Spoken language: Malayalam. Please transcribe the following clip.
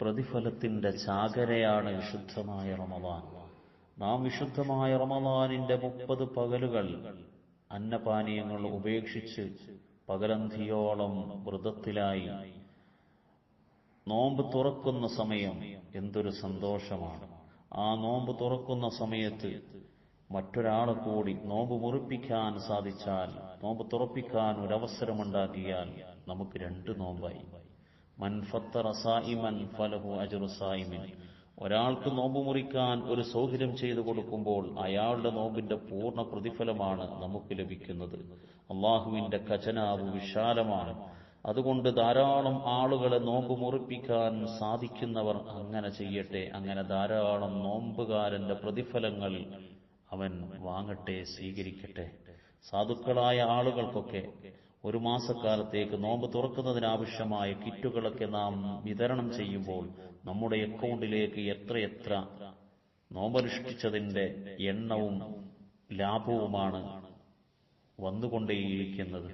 പ്രതിഫലത്തിന്റെ ചാകരയാണ് വിശുദ്ധമായ റമദാൻ. നാം വിശുദ്ധമായ റമദാനിന്റെ 30 പകലുകൾ അന്നപാനീയങ്ങൾ ഉപേക്ഷിച്ച് പകലന്തിയോളം വ്രതത്തിലായി നോമ്പ് തുറക്കുന്ന സമയം എന്തൊരു സന്തോഷമാണ്. ആ നോമ്പ് തുറക്കുന്ന സമയത്ത് മറ്റൊരാളെ കൂടി നോമ്പ് മുറിപ്പിക്കാൻ സാധിച്ചാൽ, നോമ്പ് തുറപ്പിക്കാൻ ഒരവസരമുണ്ടാക്കിയാൽ നമുക്ക് 2 നോമ്പായി. മൻ ഫത്തറ സായിമൻ ഫലഹു അജ്റു സായിമിൻ. ഒരാൾക്ക് നോമ്പ് മുറിക്കാൻ ഒരു സൗകര്യം ചെയ്തു കൊടുക്കുമ്പോൾ അയാളുടെ നോമ്പിന്റെ പൂർണ്ണ പ്രതിഫലമാണ് നമുക്ക് ലഭിക്കുന്നത്. അള്ളാഹുവിന്റെ ഖജനാവ് വിശാലമാണ്. അതുകൊണ്ട് ധാരാളം ആളുകളെ നോമ്പ് മുറിപ്പിക്കാൻ സാധിക്കുന്നവർ അങ്ങനെ ചെയ്യട്ടെ. അങ്ങനെ ധാരാളം നോമ്പുകാരന്റെ പ്രതിഫലങ്ങൾ അവൻ വാങ്ങട്ടെ, സ്വീകരിക്കട്ടെ. സാധുക്കളായ ആളുകൾക്കൊക്കെ ഒരു മാസക്കാലത്തേക്ക് നോമ്പ് തുറക്കുന്നതിനാവശ്യമായ കിറ്റുകളൊക്കെ നാം വിതരണം ചെയ്യുമ്പോൾ നമ്മുടെ അക്കൗണ്ടിലേക്ക് എത്രയെത്ര നോമ്പനുഷ്ഠിച്ചതിന്റെ എണ്ണവും ലാഭവുമാണ് വന്നുകൊണ്ടേയിരിക്കുന്നത്.